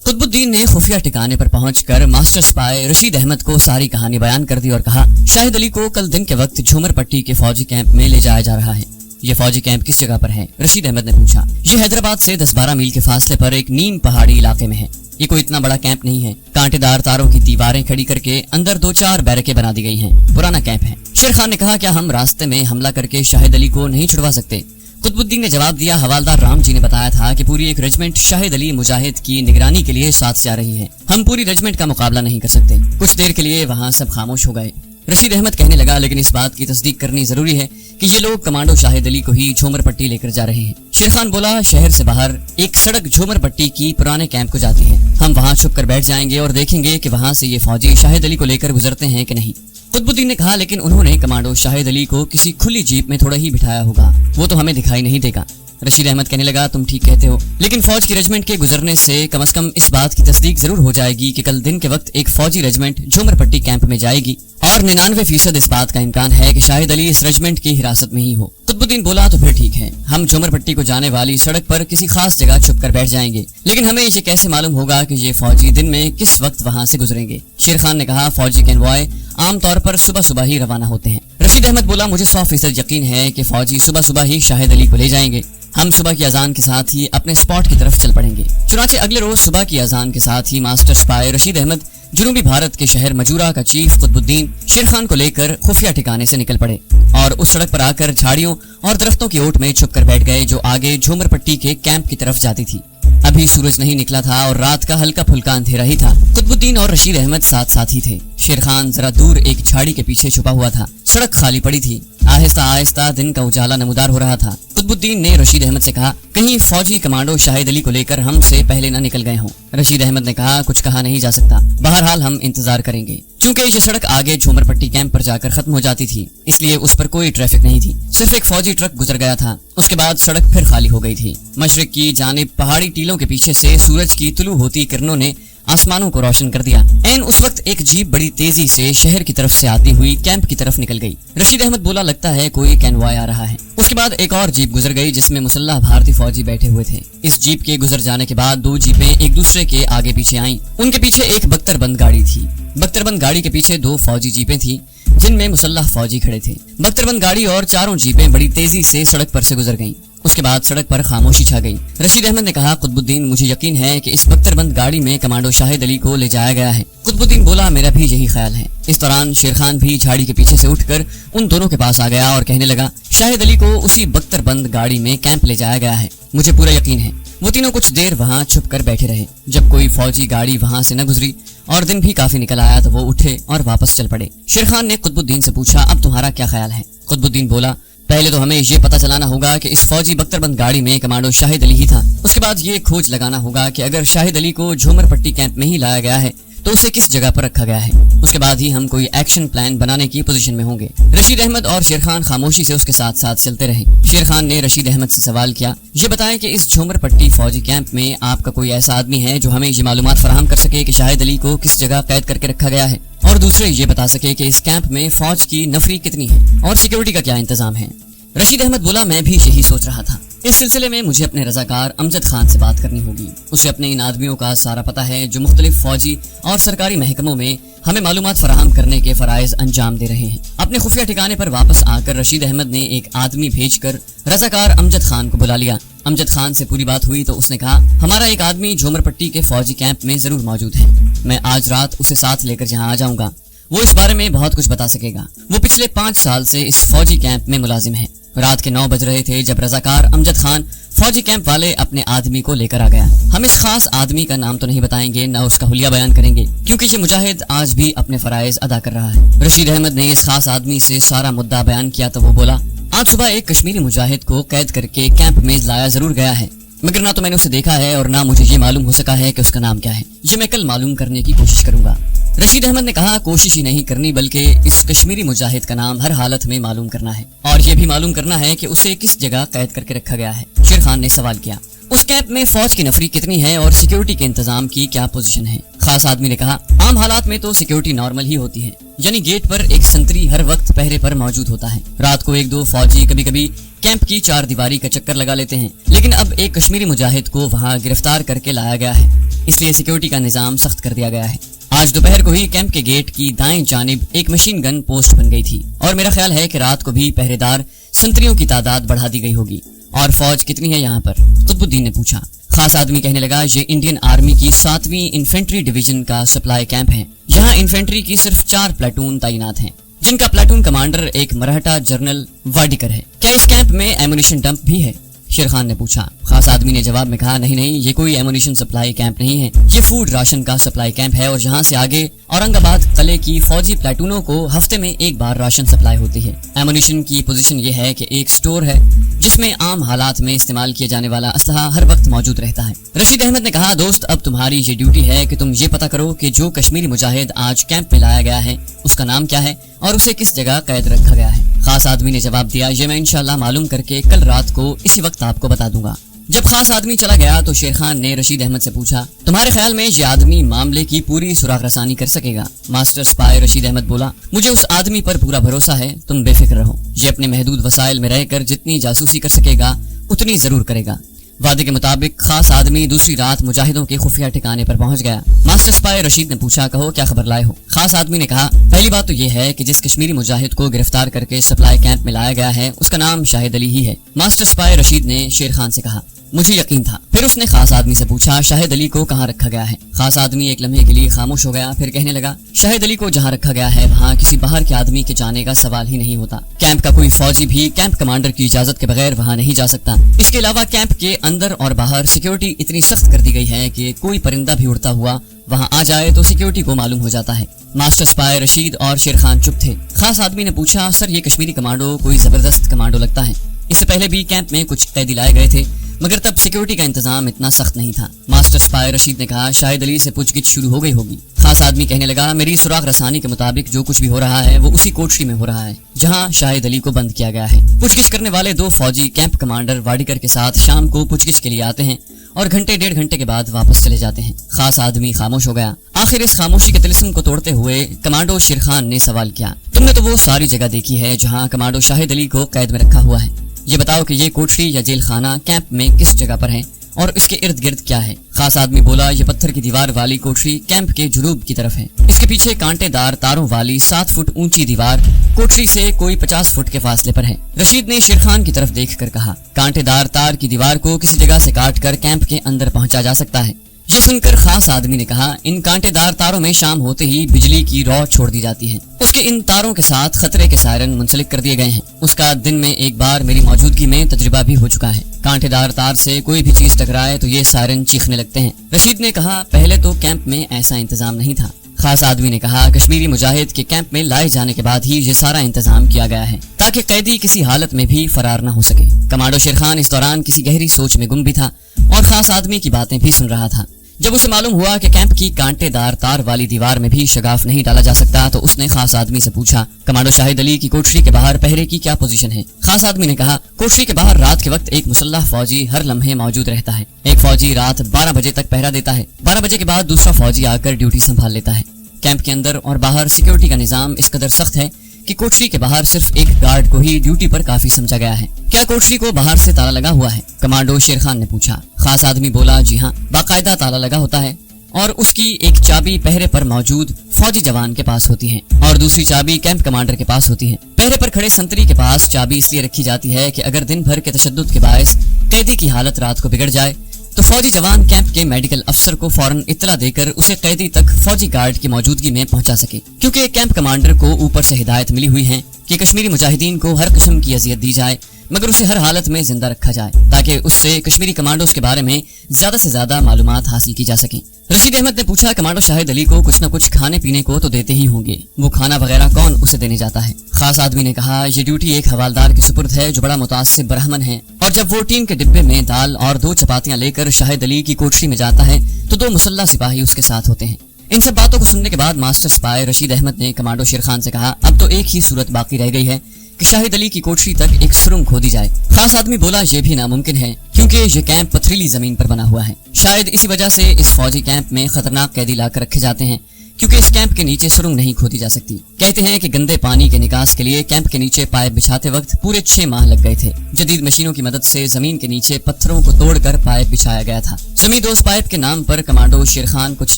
कुतुबुद्दीन ने खुफिया ठिकाने पर पहुंचकर मास्टर स्पाई रशीद अहमद को सारी कहानी बयान कर दी और कहा, शाहिद अली को कल दिन के वक्त झूमर पट्टी के फौजी कैंप में ले जाया जा रहा है। ये फौजी कैंप किस जगह पर है? रशीद अहमद ने पूछा। ये हैदराबाद से 10-12 मील के फासले पर एक नीम पहाड़ी इलाके में है। ये कोई इतना बड़ा कैंप नहीं है। कांटेदार तारों की दीवारें खड़ी करके अंदर 2-4 बैरकें बना दी गई हैं। पुराना कैंप है। शेर खान ने कहा, क्या हम रास्ते में हमला करके शाहिद अली को नहीं छुड़वा सकते? कुतुबुद्दीन ने जवाब दिया, हवालदार राम जी ने बताया था कि पूरी एक रेजिमेंट शाहिद अली मुजाहिद की निगरानी के लिए साथ जा रही है। हम पूरी रेजिमेंट का मुकाबला नहीं कर सकते। कुछ देर के लिए वहाँ सब खामोश हो गए। रशीद अहमद कहने लगा, लेकिन इस बात की तस्दीक करनी जरूरी है कि ये लोग कमांडो शाहिद अली को ही झूमर पट्टी लेकर जा रहे हैं। शेर खान बोला, शहर से बाहर एक सड़क झूमर पट्टी की पुराने कैंप को जाती है। हम वहाँ छुप कर बैठ जाएंगे और देखेंगे कि वहाँ से ये फौजी शाहिद अली को लेकर गुजरते हैं कि नहीं। कुतुबुद्दीन ने कहा, लेकिन उन्होंने कमांडो शाहिद अली को किसी खुली जीप में थोड़ा ही बिठाया होगा, वो तो हमें दिखाई नहीं देगा। रशीद अहमद कहने लगा, तुम ठीक कहते हो, लेकिन फौज की रेजिमेंट के गुजरने से कम से कम इस बात की तस्दीक जरूर हो जाएगी कि कल दिन के वक्त एक फौजी रेजिमेंट झूमर पट्टी कैंप में जाएगी और 99% इस बात का इम्कान है कि शाहिद अली इस रेजिमेंट की हिरासत में ही हो। कुतुबुद्दीन बोला, तो फिर ठीक है, हम झूमर पट्टी को जाने वाली सड़क पर किसी खास जगह छुप कर बैठ जाएंगे, लेकिन हमें ये कैसे मालूम होगा कि ये फौजी दिन में किस वक्त वहाँ से गुजरेंगे? शेर खान ने कहा, फौजी कन्वॉय आमतौर पर सुबह सुबह ही रवाना होते हैं। रशीद अहमद बोला, मुझे 100% यकीन है कि फौजी सुबह सुबह ही शाहिद अली को ले जाएंगे। हम सुबह की अजान के साथ ही अपने स्पॉट की तरफ चल पड़ेंगे। चुनांचे अगले रोज सुबह की अजान के साथ ही मास्टर स्पाई रशीद अहमद जनूबी भारत के शहर मजूरा का चीफ कुतुबुद्दीन शेर खान को लेकर खुफिया ठिकाने से निकल पड़े और उस सड़क पर आकर झाड़ियों और दरख्तों की ओट में छुप कर बैठ गए जो आगे झूमर पट्टी के कैंप की तरफ जाती थी। अभी सूरज नहीं निकला था और रात का हल्का फुल्का अंधेरा ही था। कुतुबुद्दीन और रशीद अहमद साथ साथ ही थे। शेर खान जरा दूर एक झाड़ी के पीछे छुपा हुआ था। सड़क खाली पड़ी थी। आहिस्ता आहिस्ता दिन का उजाला नमूदार हो रहा था। कुतुबुद्दीन ने रशीद अहमद से कहा, कहीं फौजी कमांडो शाहिद अली को लेकर हमसे पहले न निकल गए हों। रशीद अहमद ने कहा, कुछ कहा नहीं जा सकता, बहरहाल हम इंतजार करेंगे। चूंकि ये सड़क आगे झूमर पट्टी कैंप पर जाकर खत्म हो जाती थी, इसलिए उस पर कोई ट्रैफिक नहीं थी। सिर्फ एक फौजी ट्रक गुजर गया था। उसके बाद सड़क फिर खाली हो गई थी। मशरिक की जानिब पहाड़ी टीलों के पीछे से सूरज की तुलू होती किरणों ने आसमानों को रोशन कर दिया। एन उस वक्त एक जीप बड़ी तेजी से शहर की तरफ से आती हुई कैंप की तरफ निकल गई। रशीद अहमद बोला, लगता है कोई कैनवाय आ रहा है। उसके बाद एक और जीप गुजर गई जिसमें मुसल्लह भारतीय फौजी बैठे हुए थे। इस जीप के गुजर जाने के बाद 2 जीपें एक दूसरे के आगे पीछे आईं। उनके पीछे एक बख्तरबंद गाड़ी थी। बख्तरबंद गाड़ी के पीछे 2 फौजी जीपें थी जिनमें मुसल्लह फौजी खड़े थे। बख्तरबंद गाड़ी और चारों जीपें बड़ी तेजी से सड़क पर से गुजर गईं। उसके बाद सड़क पर खामोशी छा गई। रशीद अहमद ने कहा, कुतुबुद्दीन, मुझे यकीन है कि इस बख्तरबंद गाड़ी में कमांडो शाहिद अली को ले जाया गया है। कुतुबुद्दीन बोला, मेरा भी यही ख्याल है। इस दौरान शेर खान भी झाड़ी के पीछे से उठकर उन दोनों के पास आ गया और कहने लगा, शाहिद अली को उसी बख्तरबंद गाड़ी में कैंप ले जाया गया है, मुझे पूरा यकीन है। वो तीनों कुछ देर वहाँ छुप कर बैठे रहे। जब कोई फौजी गाड़ी वहाँ से न गुजरी और दिन भी काफी निकल आया तो वो उठे और वापस चल पड़े। शेर खान ने कुतुबुद्दीन से पूछा, अब तुम्हारा क्या ख्याल है? कुतुबुद्दीन बोला, पहले तो हमें ये पता चलाना होगा कि इस फौजी बख्तरबंद गाड़ी में कमांडो शाहिद अली ही था। उसके बाद ये खोज लगाना होगा कि अगर शाहिद अली को झूमर पट्टी कैंप में ही लाया गया है तो उसे किस जगह पर रखा गया है। उसके बाद ही हम कोई एक्शन प्लान बनाने की पोजीशन में होंगे। रशीद अहमद और शेर खान खामोशी से उसके साथ साथ चलते रहे। शेर खान ने रशीद अहमद से सवाल किया, ये बताएं कि इस झूमर पट्टी फौजी कैंप में आपका कोई ऐसा आदमी है जो हमें ये मालूमात फराहम कर सके कि शाहिद अली को किस जगह कैद करके रखा गया है, और दूसरे ये बता सके कि इस कैंप में फौज की नफरी कितनी है और सिक्योरिटी का क्या इंतजाम है। रशीद अहमद बोला, मैं भी यही सोच रहा था। इस सिलसिले में मुझे अपने रजाकार अमजद खान से बात करनी होगी। उसे अपने इन आदमियों का सारा पता है जो मुख्तलिफ फौजी और सरकारी महकमों में हमें मालूमात फराहम करने के फराइज अंजाम दे रहे हैं। अपने खुफिया ठिकाने पर वापस आकर रशीद अहमद ने एक आदमी भेजकर रजाकार अमजद खान को बुला लिया। अमजद खान से पूरी बात हुई तो उसने कहा, हमारा एक आदमी झूमर पट्टी के फौजी कैंप में जरूर मौजूद है। मैं आज रात उसे साथ लेकर यहाँ आ जाऊंगा। वो इस बारे में बहुत कुछ बता सकेगा। वो पिछले 5 साल से इस फौजी कैंप में मुलाजिम है। रात के 9 बज रहे थे जब रजाकार अमजद खान फौजी कैंप वाले अपने आदमी को लेकर आ गया। हम इस खास आदमी का नाम तो नहीं बताएंगे, न उसका हुलिया बयान करेंगे, क्योंकि ये मुजाहिद आज भी अपने फराइज अदा कर रहा है। रशीद अहमद ने इस खास आदमी से सारा मुद्दा बयान किया तो वो बोला, आज सुबह एक कश्मीरी मुजाहिद को कैद करके कैंप में लाया जरूर गया है, मगर ना तो मैंने उसे देखा है और ना मुझे ये मालूम हो सका है कि उसका नाम क्या है। ये मैं कल मालूम करने की कोशिश करूंगा। रशीद अहमद ने कहा, कोशिश ही नहीं करनी बल्कि इस कश्मीरी मुजाहिद का नाम हर हालत में मालूम करना है और ये भी मालूम करना है कि उसे किस जगह कैद करके रखा गया है। शेर खान ने सवाल किया, उस कैंप में फौज की नफरी कितनी है और सिक्योरिटी के इंतजाम की क्या पोजीशन है? खास आदमी ने कहा, आम हालात में तो सिक्योरिटी नॉर्मल ही होती है, यानी गेट पर एक संतरी हर वक्त पहरे पर मौजूद होता है। रात को 1-2 फौजी कभी कभी कैंप की चार दीवारी का चक्कर लगा लेते हैं, लेकिन अब एक कश्मीरी मुजाहिद को वहां गिरफ्तार करके लाया गया है, इसलिए सिक्योरिटी का निजाम सख्त कर दिया गया है। आज दोपहर को ही कैंप के गेट की दाएं जानिब एक मशीन गन पोस्ट बन गई थी और मेरा ख्याल है कि रात को भी पहरेदार संतरियों की तादाद बढ़ा दी गई होगी। और फौज कितनी है यहाँ पर? कुतुबुद्दीन ने पूछा। खास आदमी कहने लगा, ये इंडियन आर्मी की 7वीं इन्फेंट्री डिवीजन का सप्लाई कैंप है। यहाँ इन्फेंट्री की सिर्फ 4 प्लाटून तैनात हैं, जिनका प्लाटून कमांडर एक मराठा जनरल वाडिकर है। क्या इस कैंप में एमुनिशन डंप भी है? शेर खान ने पूछा। खास आदमी ने जवाब में कहा, नहीं, ये कोई एमुनिशन सप्लाई कैंप नहीं है, ये फूड राशन का सप्लाई कैंप है और यहाँ से आगे औरंगाबाद किले की फौजी प्लाटूनों को हफ्ते में एक बार राशन सप्लाई होती है। एमुनिशन की पोजीशन ये है कि एक स्टोर है जिसमें आम हालात में इस्तेमाल किया जाने वाला असलहा हर वक्त मौजूद रहता है। रशीद अहमद ने कहा, दोस्त अब तुम्हारी ये ड्यूटी है कि तुम ये पता करो कि जो कश्मीरी मुजाहिद आज कैंप में लाया गया है उसका नाम क्या है और उसे किस जगह कैद रखा गया है। खास आदमी ने जवाब दिया, ये मैं इंशाल्लाह मालूम करके कल रात को इसी वक्त आपको बता दूंगा। जब खास आदमी चला गया तो शेर खान ने रशीद अहमद से पूछा, तुम्हारे ख्याल में ये आदमी मामले की पूरी सुराग रसानी कर सकेगा? मास्टर स्पाई रशीद अहमद बोला, मुझे उस आदमी पर पूरा भरोसा है, तुम बेफिक्र रहो। ये अपने महदूद वसाइल में रहकर जितनी जासूसी कर सकेगा उतनी जरूर करेगा। वादे के मुताबिक खास आदमी दूसरी रात मुजाहिदों के खुफिया ठिकाने पर पहुंच गया। मास्टर स्पाई रशीद ने पूछा, कहो क्या खबर लाए हो? खास आदमी ने कहा, पहली बात तो यह है कि जिस कश्मीरी मुजाहिद को गिरफ्तार करके सप्लाई कैंप में लाया गया है उसका नाम शाहिद अली ही है। मास्टर स्पाई रशीद ने शेर खान से कहा, मुझे यकीन था। फिर उसने खास आदमी से पूछा, शाहिद अली को कहाँ रखा गया है? खास आदमी एक लम्हे के लिए खामोश हो गया, फिर कहने लगा, शाहिद अली को जहाँ रखा गया है वहाँ किसी बाहर के आदमी के जाने का सवाल ही नहीं होता। कैंप का कोई फौजी भी कैंप कमांडर की इजाजत के बगैर वहाँ नहीं जा सकता। इसके अलावा कैंप के अंदर और बाहर सिक्योरिटी इतनी सख्त कर दी गई है कि कोई परिंदा भी उड़ता हुआ वहाँ आ जाए तो सिक्योरिटी को मालूम हो जाता है। मास्टर स्पाई रशीद और शेर खान चुप थे। खास आदमी ने पूछा, सर ये कश्मीरी कमांडो कोई जबरदस्त कमांडो लगता है। इससे पहले भी कैंप में कुछ कैदी लाए गए थे मगर तब सिक्योरिटी का इंतजाम इतना सख्त नहीं था। मास्टर स्पाई रशीद ने कहा, शाहिद अली से पूछगिछ शुरू हो गई होगी। खास आदमी कहने लगा, मेरी सुराग रसानी के मुताबिक जो कुछ भी हो रहा है वो उसी कोठरी में हो रहा है जहां शाहिद अली को बंद किया गया है। पूछगिछ करने वाले 2 फौजी कैंप कमांडर वाडिकर के साथ शाम को पूछगिछ के लिए आते हैं और घंटे 1.5 घंटे के बाद वापस चले जाते हैं। खास आदमी खामोश हो गया। आखिर इस खामोशी के तिलिस्म को तोड़ते हुए कमांडो शेर खान ने सवाल किया, तुमने तो वो सारी जगह देखी है जहाँ कमांडो शाहिद अली को कैद में रखा हुआ है, ये बताओ कि ये कोठरी या जेल खाना कैंप में किस जगह पर है और इसके इर्द गिर्द क्या है? खास आदमी बोला, ये पत्थर की दीवार वाली कोठरी कैंप के जुनूब की तरफ है। इसके पीछे कांटेदार तारों वाली 7 फुट ऊंची दीवार कोठरी से कोई 50 फुट के फासले पर है। रशीद ने शेर खान की तरफ देखकर कहा, कांटेदार तार की दीवार को किसी जगह से काट कर कैंप के अंदर पहुंचा जा सकता है। ये सुनकर खास आदमी ने कहा, इन कांटेदार तारों में शाम होते ही बिजली की रौ छोड़ दी जाती है। उसके इन तारों के साथ खतरे के सायरन मुंसलिक कर दिए गए हैं। उसका दिन में एक बार मेरी मौजूदगी में तजुर्बा भी हो चुका है। कांटेदार तार से कोई भी चीज टकराए तो ये सायरन चीखने लगते हैं। रशीद ने कहा, पहले तो कैंप में ऐसा इंतजाम नहीं था। खास आदमी ने कहा, कश्मीरी मुजाहिद के कैंप में लाए जाने के बाद ही ये सारा इंतजाम किया गया है ताकि कैदी किसी हालत में भी फरार न हो सके। कमांडो शेर खान इस दौरान किसी गहरी सोच में गुम भी था और खास आदमी की बातें भी सुन रहा था। जब उसे मालूम हुआ कि कैंप की कांटेदार तार वाली दीवार में भी शगाफ नहीं डाला जा सकता तो उसने खास आदमी से पूछा, कमांडो शाहिद अली की कोठरी के बाहर पहरे की क्या पोजीशन है? खास आदमी ने कहा, कोठरी के बाहर रात के वक्त एक मुसल्लह फौजी हर लम्हे मौजूद रहता है। एक फौजी रात 12 बजे तक पहरा देता है। 12 बजे के बाद दूसरा फौजी आकर ड्यूटी संभाल लेता है। कैंप के अंदर और बाहर सिक्योरिटी का निजाम इस कदर सख्त है कि कोठरी के बाहर सिर्फ एक गार्ड को ही ड्यूटी पर काफी समझा गया है। क्या कोठरी को बाहर से ताला लगा हुआ है? कमांडो शेर खान ने पूछा। खास आदमी बोला, जी हाँ, बाकायदा ताला लगा होता है और उसकी एक चाबी पहरे पर मौजूद फौजी जवान के पास होती है और दूसरी चाबी कैंप कमांडर के पास होती है। पहरे पर खड़े संतरी के पास चाबी इसलिए रखी जाती है कि अगर दिन भर के तशद्दुद के बायस कैदी की हालत रात को बिगड़ जाए तो फौजी जवान कैंप के मेडिकल अफसर को फौरन इत्तला देकर उसे कैदी तक फौजी गार्ड की मौजूदगी में पहुंचा सके। क्योंकि कैंप कमांडर को ऊपर से हिदायत मिली हुई है कि कश्मीरी मुजाहिदीन को हर किस्म की अजियत दी जाए मगर उसे हर हालत में जिंदा रखा जाए ताकि उससे कश्मीरी कमांडोज के बारे में ज्यादा से ज्यादा मालूमात हासिल की जा सके। रशीद अहमद ने पूछा, कमांडो शाहिद अली को कुछ न कुछ खाने पीने को तो देते ही होंगे, वो खाना वगैरह कौन उसे देने जाता है? खास आदमी ने कहा, ये ड्यूटी एक हवालदार के सुपुर्द है जो बड़ा मुतासिब ब्राह्मण है और जब वो टीन के डिब्बे में दाल और 2 चपातियां लेकर शाहिद अली की कोठरी में जाता है तो 2 मुसल्लह सिपाही उसके साथ होते हैं। इन सब बातों को सुनने के बाद मास्टर स्पाई रशीद अहमद ने कमांडो शेर खान से कहा, अब तो एक ही सूरत बाकी रह गई है कि शाहिद अली की कोठरी तक एक सुरंग खोदी जाए। खास आदमी बोला, यह भी नामुमकिन है क्योंकि ये कैंप पथरीली जमीन पर बना हुआ है। शायद इसी वजह से इस फौजी कैंप में खतरनाक कैदी लाकर रखे जाते हैं क्योंकि इस कैंप के नीचे सुरंग नहीं खोदी जा सकती। कहते हैं कि गंदे पानी के निकास के लिए कैंप के नीचे पाइप बिछाते वक्त पूरे 6 माह लग गए थे। जदीद मशीनों की मदद से जमीन के नीचे पत्थरों को तोड़कर पाइप बिछाया गया था। जमी दोस्त पाइप के नाम पर कमांडो शेर खान कुछ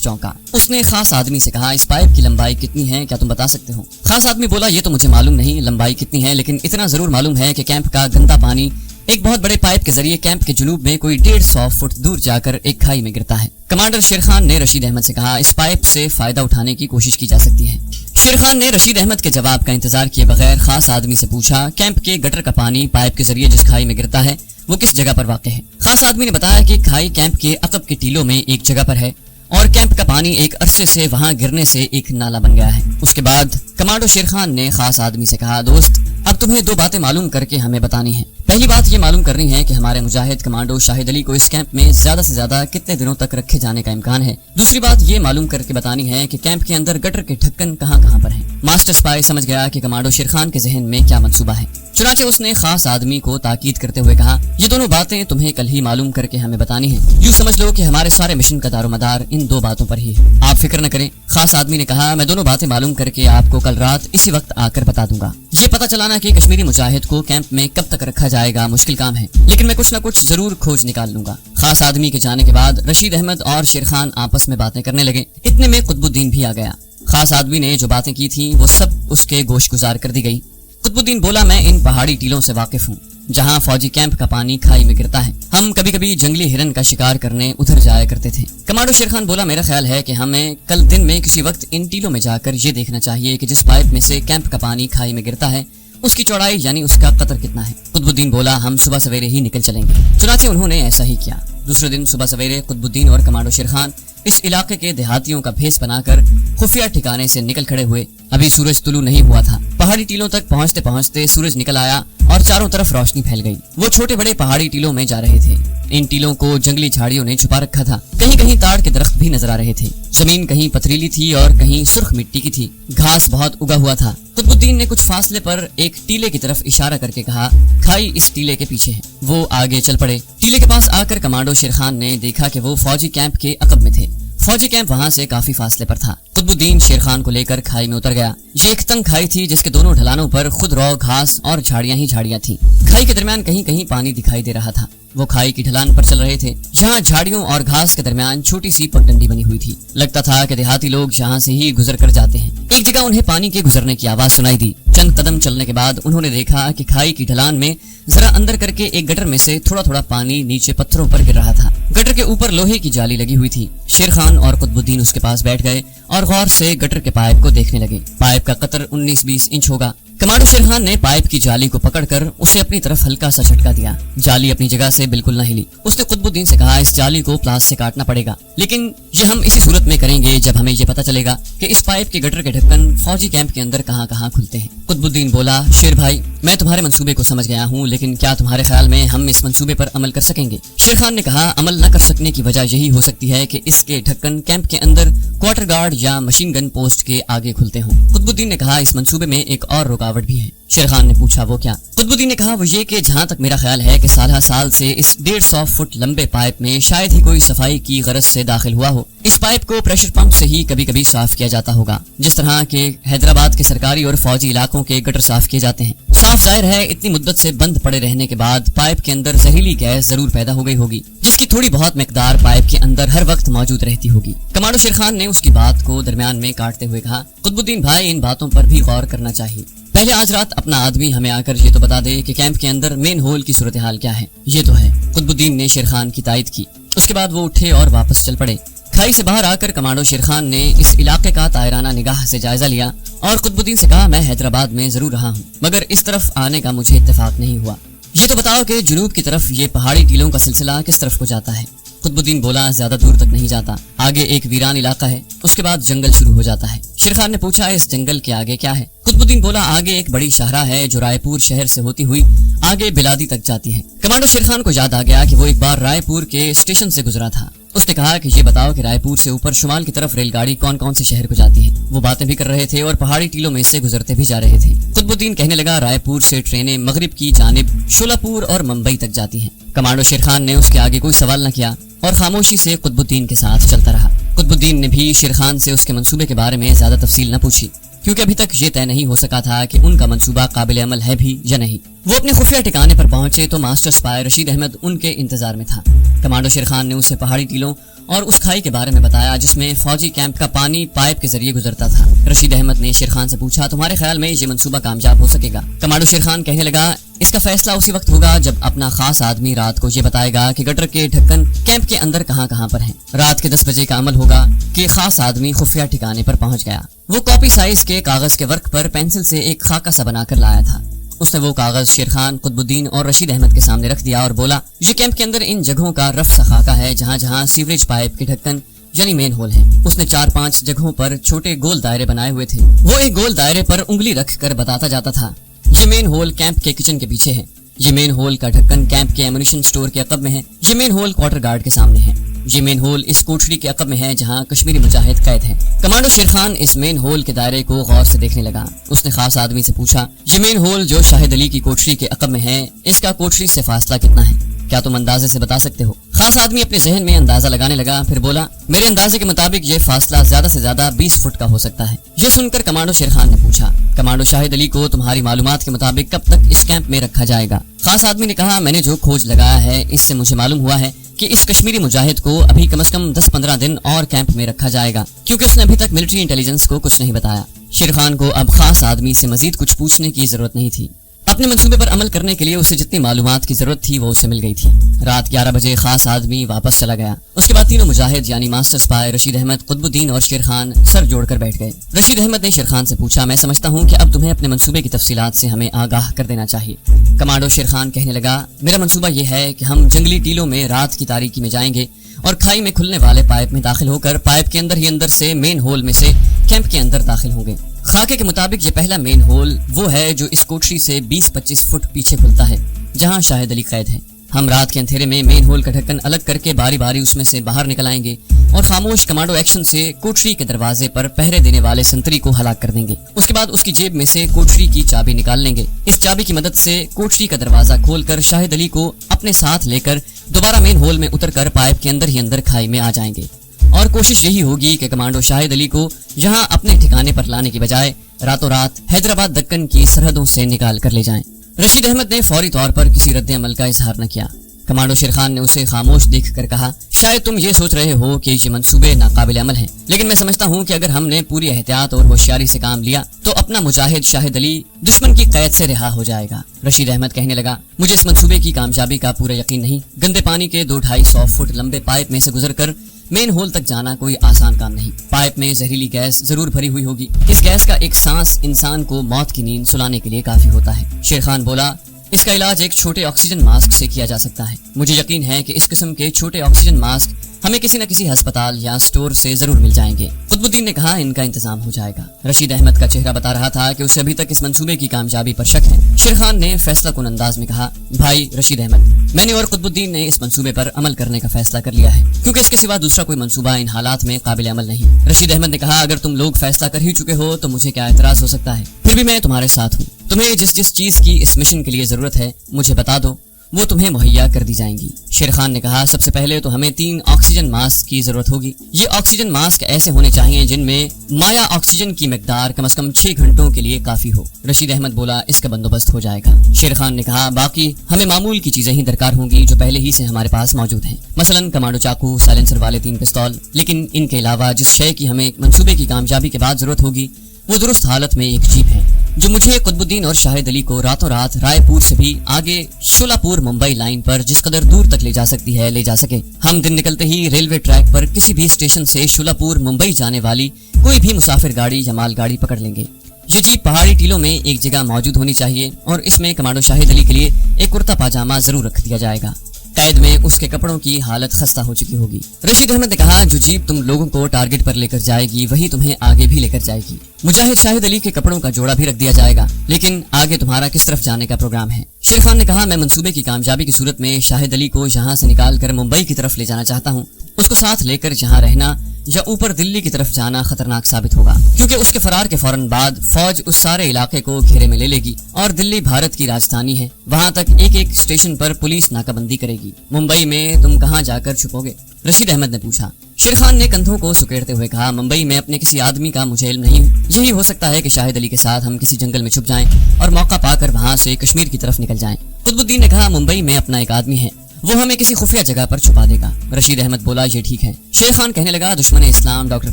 चौंका। उसने खास आदमी से कहा, इस पाइप की लंबाई कितनी है, क्या तुम बता सकते हो? खास आदमी बोला, ये तो मुझे मालूम नहीं लंबाई कितनी है, लेकिन इतना जरूर मालूम है कि कैंप का गंदा पानी एक बहुत बड़े पाइप के जरिए कैंप के जुनूब में कोई 150 फुट दूर जाकर एक खाई में गिरता है। कमांडर शेर खान ने रशीद अहमद से कहा, इस पाइप से फायदा उठाने की कोशिश की जा सकती है। शेर खान ने रशीद अहमद के जवाब का इंतजार किए बगैर खास आदमी से पूछा, कैंप के गटर का पानी पाइप के जरिए जिस खाई में गिरता है वो किस जगह पर वाक़ है? खास आदमी ने बताया कि खाई कैंप के अकब के टीलों में एक जगह पर है और कैंप का पानी एक अरसे से वहां गिरने से एक नाला बन गया है। उसके बाद कमांडो शेर खान ने खास आदमी से कहा, दोस्त अब तुम्हें 2 बातें मालूम करके हमें बतानी है। पहली बात ये मालूम करनी है कि हमारे मुजाहिद कमांडो शाहिद अली को इस कैंप में ज्यादा से ज्यादा कितने दिनों तक रखे जाने का इम्कान है। दूसरी बात ये मालूम करके बतानी है कि कैंप के अंदर गटर के ढक्कन कहाँ कहाँ पर हैं। मास्टर स्पाई समझ गया कि कमांडो शेर खान के जहन में क्या मंसूबा है। चुनाचे उसने खास आदमी को ताकीद करते हुए कहा, ये दोनों बातें तुम्हें कल ही मालूम करके हमें बतानी है। यूँ समझ लो कि हमारे सारे मिशन का दारोमदार इन 2 बातों पर ही है। आप फिक्र न करें। खास आदमी ने कहा, मैं दोनों बातें मालूम करके आपको कल रात इसी वक्त आकर बता दूंगा। ये पता चलाना कि कश्मीरी मुजाहिद को कैंप में कब तक रखा जाएगा मुश्किल काम है, लेकिन मैं कुछ न कुछ जरूर खोज निकाल लूंगा। खास आदमी के जाने के बाद रशीद अहमद और शेर खान आपस में बातें करने लगे। इतने में कुतुबुद्दीन भी आ गया। खास आदमी ने जो बातें की थी वो सब उसके गोश गुजार कर दी गई। कुतुबुद्दीन बोला, मैं इन पहाड़ी टीलों से वाकिफ हूँ जहाँ फौजी कैंप का पानी खाई में गिरता है। हम कभी कभी जंगली हिरन का शिकार करने उधर जाया करते थे। कमांडो शेर खान बोला, मेरा ख्याल है कि हमें कल दिन में किसी वक्त इन टीलों में जाकर ये देखना चाहिए कि जिस पाइप में से कैंप का पानी खाई में गिरता है उसकी चौड़ाई यानी उसका कतर कितना है। कुतुबुद्दीन बोला, हम सुबह सवेरे ही निकल चलेंगे। चुनाचे उन्होंने ऐसा ही किया। दूसरे दिन सुबह सवेरे कुतुबुद्दीन और कमांडो शेर खान इस इलाके के देहातियों का भेष बनाकर खुफिया ठिकाने से निकल खड़े हुए। अभी सूरज तुलू नहीं हुआ था। पहाड़ी टीलों तक पहुंचते पहुंचते सूरज निकल आया और चारों तरफ रोशनी फैल गई। वो छोटे बड़े पहाड़ी टीलों में जा रहे थे। इन टीलों को जंगली झाड़ियों ने छुपा रखा था। कहीं कहीं ताड़ के दरख्त भी नजर आ रहे थे। जमीन कहीं पथरीली थी और कहीं सुर्ख मिट्टी की थी। घास बहुत उगा हुआ था। कुतुबुद्दीन ने कुछ फासले पर एक टीले की तरफ इशारा करके कहा, खाई इस टीले के पीछे है। वो आगे चल पड़े। टीले के पास आकर कमांडो शेर खान ने देखा कि वो फौजी कैंप के अकब में थे। फौजी कैंप वहां से काफी फासले पर था। कुतुबुद्दीन शेर खान को लेकर खाई में उतर गया। ये एक तंग खाई थी जिसके दोनों ढलानों पर खुद रौ घास और झाड़ियां ही झाड़ियां थीं। खाई के दरमियान कहीं कहीं पानी दिखाई दे रहा था। वो खाई की ढलान पर चल रहे थे जहाँ झाड़ियों और घास के दरमियान छोटी सी पगडंडी बनी हुई थी। लगता था कि देहाती लोग यहाँ से ही गुजर कर जाते हैं। एक जगह उन्हें पानी के गुजरने की आवाज सुनाई दी। चंद कदम चलने के बाद उन्होंने देखा कि खाई की ढलान में जरा अंदर करके एक गटर में से थोड़ा थोड़ा पानी नीचे पत्थरों पर गिर रहा था। गटर के ऊपर लोहे की जाली लगी हुई थी। शेर खान और कुतुबुद्दीन उसके पास बैठ गए और गौर से गटर के पाइप को देखने लगे। पाइप का कतर 19-20 इंच होगा। कमांडो शेर खान ने पाइप की जाली को पकड़कर उसे अपनी तरफ हल्का सा झटका दिया। जाली अपनी जगह से बिल्कुल न हिली। उसने कुतुबुद्दीन से कहा, इस जाली को प्लास से काटना पड़ेगा, लेकिन ये हम इसी सूरत में करेंगे जब हमें ये पता चलेगा कि इस पाइप के गटर के ढक्कन फौजी कैंप के अंदर कहाँ कहाँ खुलते हैं। कुतुबुद्दीन बोला, शेर भाई, मैं तुम्हारे मंसूबे को समझ गया हूँ, लेकिन क्या तुम्हारे ख्याल में हम इस मंसूबे पर अमल कर सकेंगे? शेर खान ने कहा, अमल न कर सकने की वजह यही हो सकती है कि इसके ढक्कन कैंप के अंदर क्वार्टर गार्ड या मशीन गन पोस्ट के आगे खुलते हों। कुतुबुद्दीन ने कहा, इस मंसूबे में एक और रुकावट भी है। शेर खान ने पूछा, वो क्या? कुतुबुद्दीन ने कहा, वो ये कि जहाँ तक मेरा ख्याल है कि साल साल से इस 150 फुट लंबे पाइप में शायद ही कोई सफाई की गरज से दाखिल हुआ हो। इस पाइप को प्रेशर पंप से ही कभी कभी साफ किया जाता होगा, जिस तरह के हैदराबाद के सरकारी और फौजी इलाकों के गटर साफ किए जाते हैं। साफ जाहिर है इतनी मुद्दत से बंद पड़े रहने के बाद पाइप के अंदर जहरीली गैस जरूर पैदा हो गई होगी, जिसकी थोड़ी बहुत मिकदार पाइप के अंदर हर वक्त मौजूद रहती होगी। कमांडो शेर खान ने उसकी बात को दरमियान में काटते हुए कहा, कुतुबुद्दीन भाई, इन बातों पर भी गौर करना चाहिए। पहले आज रात अपना आदमी हमें आकर ये तो बता दे कि कैंप के अंदर मेन होल की सूरत हाल क्या है। ये तो है। कुतुबुद्दीन ने शेर खान की तायद की। उसके बाद वो उठे और वापस चल पड़े। खाई से बाहर आकर कमांडो शेर खान ने इस इलाके का तायराना निगाह से जायजा लिया और कुतुबुद्दीन से कहा, मैं हैदराबाद में जरूर रहा हूँ, मगर इस तरफ आने का मुझे इत्तेफाक नहीं हुआ। ये तो बताओ कि जुनूब की तरफ ये पहाड़ी टीलों का सिलसिला किस तरफ को जाता है? कुतुबुद्दीन बोला, ज्यादा दूर तक नहीं जाता। आगे एक वीरान इलाका है, उसके बाद जंगल शुरू हो जाता है। शेर खान ने पूछा, इस जंगल के आगे क्या है? कुतुबुद्दीन बोला, आगे एक बड़ी शाहरा है जो रायपुर शहर से होती हुई आगे बिलादी तक जाती है। कमांडो शेर खान को याद आ गया कि वो एक बार रायपुर के स्टेशन से गुजरा था। उसने कहा कि ये बताओ कि रायपुर से ऊपर शुमाल की तरफ रेलगाड़ी कौन कौन से शहर को जाती है। वो बातें भी कर रहे थे और पहाड़ी टीलों में से गुजरते भी जा रहे थे। कुतुबुद्दीन कहने लगा, रायपुर से ट्रेनें मगरिब की जानिब शोलापुर और मुंबई तक जाती हैं। कमांडो शेर खान ने उसके आगे कोई सवाल न किया और खामोशी से कुतुबुद्दीन के साथ चलता रहा। قطب الدین نے بھی شیر خان سے اس کے منصوبے کے بارے میں زیادہ تفصیل نہ پوچھی، کیونکہ ابھی تک یہ طے نہیں ہو سکا تھا کہ ان کا منصوبہ قابل عمل ہے بھی یا نہیں۔ وہ اپنے خفیہ ٹھکانے پر پہنچے تو ماسٹر سپائی رشید احمد ان کے انتظار میں تھا۔ کمانڈو شیر خان نے اسے پہاڑی ٹیلوں اور اس کھائی کے بارے میں بتایا جس میں فوجی کیمپ کا پانی پائپ کے ذریعے گزرتا تھا۔ رشید احمد نے شیر خان سے پوچھا، تمہارے خیال میں یہ منصوبہ کامیاب ہو سکے گا؟ کمانڈو شیر خان کہنے لگا، اس کا فیصلہ اسی وقت ہوگا جب اپنا خاص آدمی رات کو یہ بتائے گا کہ گٹر کے ڈھکن کیمپ کے اندر کہاں کہاں پر ہیں۔ رات کے 10 بجے کا عمل ہوگا کہ خاص آدمی خفیہ ٹھکانے پر پہنچ گیا۔ وہ کاپی سائز کے کاغذ کے ورق پر پینسل سے ایک خاکہ سا بنا کر لایا تھا۔ اس نے وہ کاغذ شیر خان، قطب الدین اور رشید احمد کے سامنے رکھ دیا اور بولا، یہ کیمپ کے اندر ان جگہوں کا رف سا خاکہ ہے جہاں جہاں سیوریج پائپ کے ڈھکن یعنی مین ہول ہے۔ اس نے 4-5 جگہوں پر چھوٹے گول دائرے بنائے ہوئے تھے۔ وہ ایک گول دائرے پر انگلی رکھ کر بتاتا جاتا تھا، یہ مین ہول کیمپ کے کچن کے پیچھے ہے، یہ مین ہول کا ڈھکن کیمپ کے ایمونیشن سٹور کے عقب میں ہے، یہ مین ہول کوارٹر گارڈ کے سامنے ہے، یہ مین ہول اس کوٹھڑی کے عقب میں ہے جہاں کشمیری مجاہد قید ہیں۔ کمانڈو شیر خان اس مین ہول کے دائرے کو غور سے دیکھنے لگا۔ اس نے خاص آدمی سے پوچھا، یہ مین ہول جو شاہد علی کی کوٹھڑی کے عقب میں ہے، اس کا کوٹھڑی سے فاصلہ کتنا ہے؟ کیا تم اندازے سے بتا سکتے ہو؟ خاص آدمی اپنے ذہن میں اندازہ لگانے لگا، پھر بولا، میرے اندازے کے مطابق یہ فاصلہ زیادہ سے زیادہ 20 فٹ کا ہو سکتا ہے۔ یہ سن کر کمانڈو شیر خان نے پوچھا، کمانڈو شاہد علی کو تمہاری معلومات کے مطابق کب تک اس کیمپ میں رکھا جائے گا؟ خاص آدمی نے کہا، میں نے جو کھوج لگایا ہے اس سے مجھے معلوم ہوا ہے کہ اس کشمیری مجاہد کو ابھی کم از کم 10-15 دن اور کیمپ میں رکھا جائے گا، کیونکہ اس نے ابھی تک ملٹری انٹیلیجنس کو کچھ نہیں بتایا۔ شیر خان کو اب خاص آدمی سے مزید کچھ پوچھنے کی ضرورت نہیں تھی۔ اپنے منصوبے پر عمل کرنے کے لیے اسے جتنی معلومات کی ضرورت تھی وہ اسے مل گئی تھی۔ رات 11 بجے خاص آدمی واپس چلا گیا۔ اس کے بعد تینوں مجاہد یعنی ماسٹر سپائی رشید احمد، قطب الدین اور شیر خان سر جوڑ کر بیٹھ گئے۔ رشید احمد نے شیر خان سے پوچھا، میں سمجھتا ہوں کہ اب تمہیں اپنے منصوبے کی تفصیلات سے ہمیں آگاہ کر دینا چاہیے۔ کمانڈو شیر خان کہنے لگا، میرا منصوبہ یہ ہے کہ ہم جنگلی ٹیلوں میں رات کی تاریکی میں جائیں گے اور کھائی میں کھلنے والے پائپ میں داخل ہو کر پائپ کے اندر ہی اندر سے مین ہول میں سے کیمپ کے اندر داخل ہوں گے۔ خاکے کے مطابق یہ پہلا مین ہول وہ ہے جو اس کوٹھڑی سے 20-25 فٹ پیچھے کھلتا ہے جہاں شاہد علی قید ہے۔ ہم رات کے اندھیرے میں مین ہول کا ڈھکن الگ کر کے باری باری اس میں سے باہر نکل آئیں گے اور خاموش کمانڈو ایکشن سے کوٹھڑی کے دروازے پر پہرے دینے والے سنتری کو ہلاک کر دیں گے۔ اس کے بعد اس کی جیب میں سے کوٹھڑی کی چابی نکال لیں گے۔ اس چابی کی مدد سے کوٹھڑی کا دروازہ کھول کر شاہد علی کو اپنے ساتھ لے کر دوبارہ مین ہول میں اتر کر پائپ کے اندر ہی اندر کھائی میں آ جائیں گے، اور کوشش یہی ہوگی کہ کمانڈو شاہد علی کو یہاں اپنے ٹھکانے پر لانے کی بجائے راتوں رات حیدرآباد دکن کی سرحدوں سے نکال کر لے جائیں۔ رشید احمد نے فوری طور پر کسی رد عمل کا اظہار نہ کیا۔ کمانڈو شیر خان نے اسے خاموش دیکھ کر کہا، شاید تم یہ سوچ رہے ہو کہ یہ منصوبے ناقابل عمل ہیں، لیکن میں سمجھتا ہوں کہ اگر ہم نے پوری احتیاط اور ہوشیاری سے کام لیا تو اپنا مجاہد شاہد علی دشمن کی قید سے رہا ہو جائے گا۔ رشید احمد کہنے لگا، مجھے اس منصوبے کی کامیابی کا پورا یقین نہیں۔ گندے پانی کے 200-250 فٹ لمبے پائپ میں سے گزر کر مین ہول تک جانا کوئی آسان کام نہیں۔ پائپ میں زہریلی گیس ضرور بھری ہوئی ہوگی۔ اس گیس کا ایک سانس انسان کو موت کی نیند سلانے کے لیے کافی ہوتا ہے۔ شیر خان بولا، اس کا علاج ایک چھوٹے آکسیجن ماسک سے کیا جا سکتا ہے۔ مجھے یقین ہے کہ اس قسم کے چھوٹے آکسیجن ماسک ہمیں کسی نہ کسی ہسپتال یا سٹور سے ضرور مل جائیں گے۔ قطب الدین نے کہا، ان کا انتظام ہو جائے گا۔ رشید احمد کا چہرہ بتا رہا تھا کہ اسے ابھی تک اس منصوبے کی کامیابی پر شک ہے۔ شیر خان نے فیصلہ کن انداز میں کہا، بھائی رشید احمد، میں نے اور قطب الدین نے اس منصوبے پر عمل کرنے کا فیصلہ کر لیا ہے، کیونکہ اس کے سوا دوسرا کوئی منصوبہ ان حالات میں قابل عمل نہیں۔ رشید احمد نے کہا، اگر تم لوگ فیصلہ کر ہی چکے ہو تو مجھے کیا اعتراض ہو سکتا ہے؟ پھر بھی میں تمہارے ساتھ ہوں۔ تمہیں جس چیز کی اس مشن کے لیے ضرورت ہے مجھے بتا دو، وہ تمہیں مہیا کر دی جائیں گی۔ شیر خان نے کہا، سب سے پہلے تو ہمیں 3 آکسیجن ماسک کی ضرورت ہوگی۔ یہ آکسیجن ماسک ایسے ہونے چاہیے جن میں مائع آکسیجن کی مقدار کم از کم 6 گھنٹوں کے لیے کافی ہو۔ رشید احمد بولا، اس کا بندوبست ہو جائے گا۔ شیر خان نے کہا، باقی ہمیں معمول کی چیزیں ہی درکار ہوں گی جو پہلے ہی سے ہمارے پاس موجود ہیں، مثلا کمانڈو چاقو، سائلنسر والے 3 پستول۔ لیکن ان کے علاوہ جس شے کی ہمیں منصوبے کی کامیابی کے بعد ضرورت ہوگی وہ درست حالت میں ایک جیپ ہے جو مجھے قطب الدین اور شاہد علی کو راتوں رات رائے پور سے بھی آگے شولاپور ممبئی لائن پر جس قدر دور تک لے جا سکتی ہے لے جا سکے۔ ہم دن نکلتے ہی ریلوے ٹریک پر کسی بھی اسٹیشن سے شولاپور ممبئی جانے والی کوئی بھی مسافر گاڑی یا مال گاڑی پکڑ لیں گے۔ یہ جیپ پہاڑی ٹیلوں میں ایک جگہ موجود ہونی چاہیے اور اس میں کمانڈو شاہد علی کے لیے ایک کرتا پاجامہ ضرور رکھ دیا جائے گا۔ قید میں اس کے کپڑوں کی حالت خستہ ہو چکی ہوگی۔ رشید احمد نے کہا، جو جیپ تم لوگوں کو ٹارگٹ پر لے کر جائے گی وہی تمہیں آگے بھی لے کر جائے گی۔ مجاہد شاہد علی کے کپڑوں کا جوڑا بھی رکھ دیا جائے گا، لیکن آگے تمہارا کس طرف جانے کا پروگرام ہے؟ شیر خان نے کہا، میں منصوبے کی کامیابی کی صورت میں شاہد علی کو یہاں سے نکال کر ممبئی کی طرف لے جانا چاہتا ہوں۔ اس کو ساتھ لے کر یہاں رہنا یا اوپر دلی کی طرف جانا خطرناک ثابت ہوگا، کیونکہ اس کے فرار کے فوراً بعد فوج اس سارے علاقے کو گھیرے میں لے لے گی اور دلی بھارت کی راجدھانی ہے، وہاں تک ایک اسٹیشن پر پولیس ناکہ بندی کرے گی۔ ممبئی میں تم کہاں جا کر چھپو گے؟ رشید احمد نے پوچھا۔ شیر خان نے کندھوں کو سکیڑتے ہوئے کہا ممبئی میں اپنے کسی آدمی کا مجھے علم نہیں، یہی ہو سکتا ہے کہ شاہد علی کے ساتھ ہم کسی جنگل میں چھپ جائیں اور موقع پا کر وہاں سے کشمیر کی طرف نکل جائیں۔ قطب الدین نے کہا ممبئی میں اپنا ایک آدمی ہے، وہ ہمیں کسی خفیہ جگہ پر چھپا دے گا۔ رشید احمد بولا یہ ٹھیک ہے۔ شیر خان کہنے لگا دشمن اسلام ڈاکٹر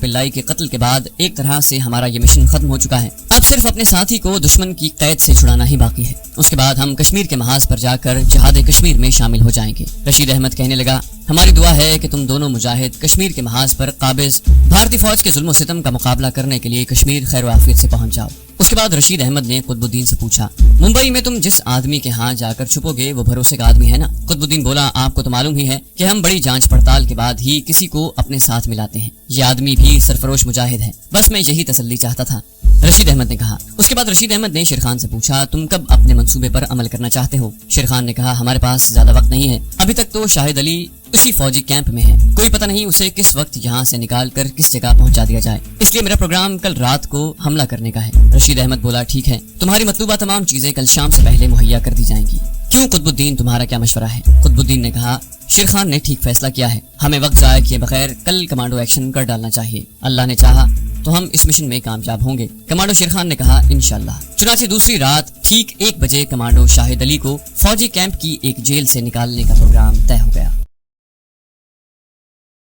پلائی کے قتل کے بعد ایک طرح سے ہمارا یہ مشن ختم ہو چکا ہے، اب صرف اپنے ساتھی کو دشمن کی قید سے چھڑانا ہی باقی ہے، اس کے بعد ہم کشمیر کے محاذ پر جا کر جہاد کشمیر میں شامل ہو جائیں گے۔ رشید احمد کہنے لگا ہماری دعا ہے کہ تم دونوں مجاہد کشمیر کے محاذ پر قابض بھارتی فوج کے ظلم و ستم کا مقابلہ کرنے کے لیے کشمیر خیر و عافیت سے پہنچ جاؤ۔ اس کے بعد رشید احمد نے قطب الدین سے پوچھا ممبئی میں تم جس آدمی کے ہاں جا کر چھپو گے وہ بھروسے کا آدمی ہے نا؟ قطب الدین بولا آپ کو تو معلوم ہی ہے کہ ہم بڑی جانچ پڑتال کے بعد ہی کسی کو اپنے ساتھ ملاتے ہیں، یہ آدمی بھی سرفروش مجاہد ہے، بس میں یہی تسلی چاہتا تھا، رشید احمد نے کہا۔ اس کے بعد رشید احمد نے شیر خان سے پوچھا تم کب اپنے منصوبے پر عمل کرنا چاہتے ہو؟ شیر خان نے کہا ہمارے پاس زیادہ وقت نہیں ہے، ابھی تک تو شاہد علی اسی فوجی کیمپ میں ہے، کوئی پتہ نہیں اسے کس وقت یہاں سے نکال کر کس جگہ پہنچا دیا جائے، اس لیے میرا پروگرام کل رات کو حملہ کرنے کا ہے۔ رشید احمد بولا ٹھیک ہے، تمہاری مطلوبہ تمام چیزیں کل شام سے پہلے مہیا کر دی جائیں گی۔ کیوں قطب الدین تمہارا کیا مشورہ ہے؟ قطب الدین نے کہا شیر خان نے ٹھیک فیصلہ کیا ہے، ہمیں وقت ضائع کیے بغیر کل کمانڈو ایکشن کر ڈالنا چاہیے، اللہ نے چاہا تو ہم اس مشن میں کامیاب ہوں گے۔ کمانڈو شیر خان نے کہا انشاءاللہ۔ چنانچہ دوسری رات ٹھیک 1 بجے کمانڈو شاہد علی کو فوجی کیمپ کی ایک جیل سے نکالنے کا پروگرام طے ہو گیا۔